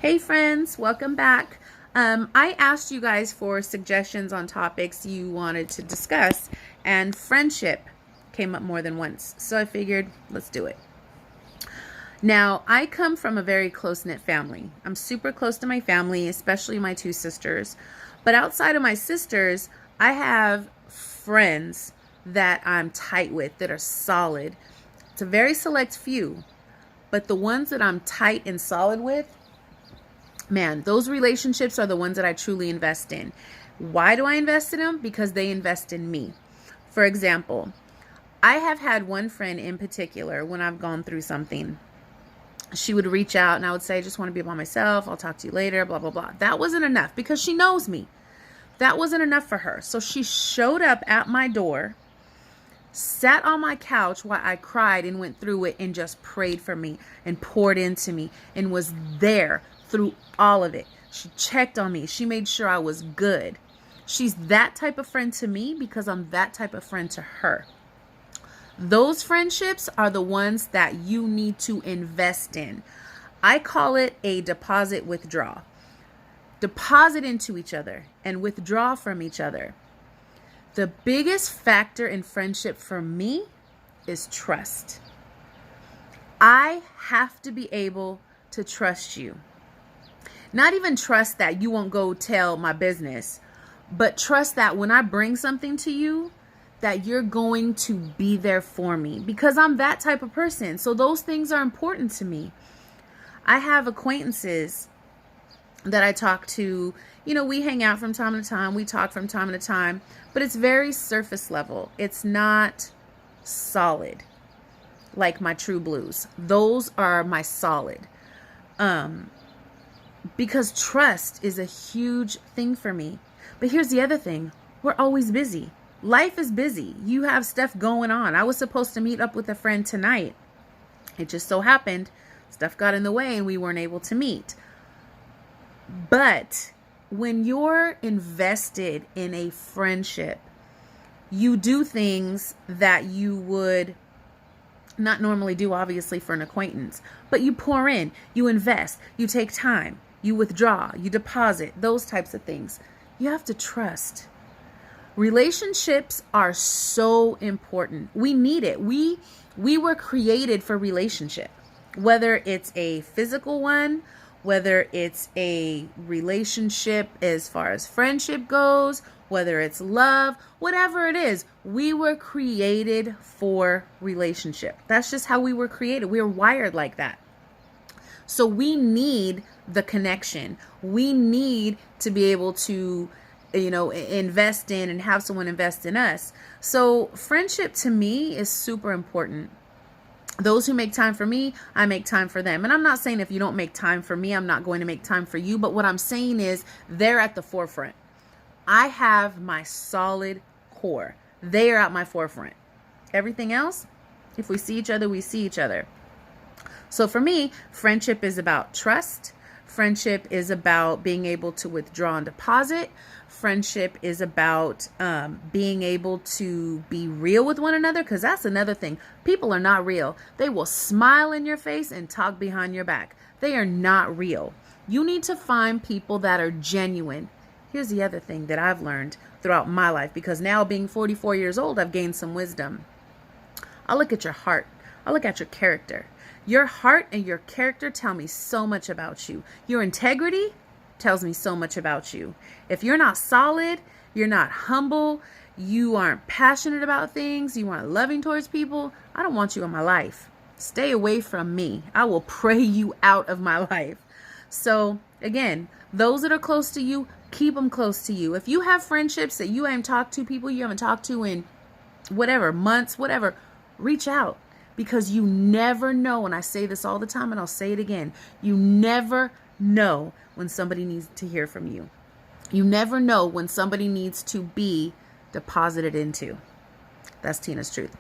Hey friends, welcome back. I asked you guys for suggestions on topics you wanted to discuss, and friendship came up more than once. So I figured, let's do it. Now, I come from a very close-knit family. I'm super close to my family, especially my two sisters. But outside of my sisters, I have friends that I'm tight with, that are solid. It's a very select few, but the ones that I'm tight and solid with, man, those relationships are the ones that I truly invest in. Why do I invest in them? Because they invest in me. For example, I have had one friend in particular when I've gone through something. She would reach out and I would say, I just want to be by myself. I'll talk to you later, blah, blah, blah. That wasn't enough because she knows me. That wasn't enough for her. So she showed up at my door, sat on my couch while I cried and went through it and just prayed for me and poured into me and was there through all of it. She checked on me. She made sure I was good. She's that type of friend to me because I'm that type of friend to her. Those friendships are the ones that you need to invest in. I call it a deposit withdraw. Deposit into each other and withdraw from each other. The biggest factor in friendship for me is trust. I have to be able to trust you. Not even trust that you won't go tell my business, but trust that when I bring something to you, that you're going to be there for me because I'm that type of person. So those things are important to me. I have acquaintances that I talk to. You know, we hang out from time to time. We talk from time to time, but it's very surface level. It's not solid like my true blues. Those are my solid. Because trust is a huge thing for me. But here's the other thing. We're always busy. Life is busy. You have stuff going on. I was supposed to meet up with a friend tonight. It just so happened stuff got in the way and we weren't able to meet. But when you're invested in a friendship, you do things that you would not normally do, obviously, for an acquaintance. But you pour in, you invest, you take time, you withdraw, you deposit, those types of things. You have to trust. Relationships are so important. We need it. We were created for relationship, whether it's a physical one, whether it's a relationship as far as friendship goes, whether it's love, whatever it is, we were created for relationship. That's just how we were created. We were wired like that. So we need the connection. We need to be able to, invest in and have someone invest in us. So friendship to me is super important. Those who make time for me, I make time for them. And I'm not saying if you don't make time for me, I'm not going to make time for you. But what I'm saying is they're at the forefront. I have my solid core. They are at my forefront. Everything else, if we see each other, we see each other. So for me, friendship is about trust. Friendship is about being able to withdraw and deposit. Friendship is about being able to be real with one another, because that's another thing. People are not real. They will smile in your face and talk behind your back. They are not real. You need to find people that are genuine. Here's the other thing that I've learned throughout my life, because now being 44 years old, I've gained some wisdom. I look at your heart. I look at your character. Your heart and your character tell me so much about you. Your integrity tells me so much about you. If you're not solid, you're not humble, you aren't passionate about things, you aren't loving towards people, I don't want you in my life. Stay away from me. I will pray you out of my life. So again, those that are close to you, keep them close to you. If you have friendships that you haven't talked to, people you haven't talked to in whatever, months, whatever, reach out. Because you never know, and I say this all the time and I'll say it again, you never know when somebody needs to hear from you. You never know when somebody needs to be deposited into. That's Tina's truth.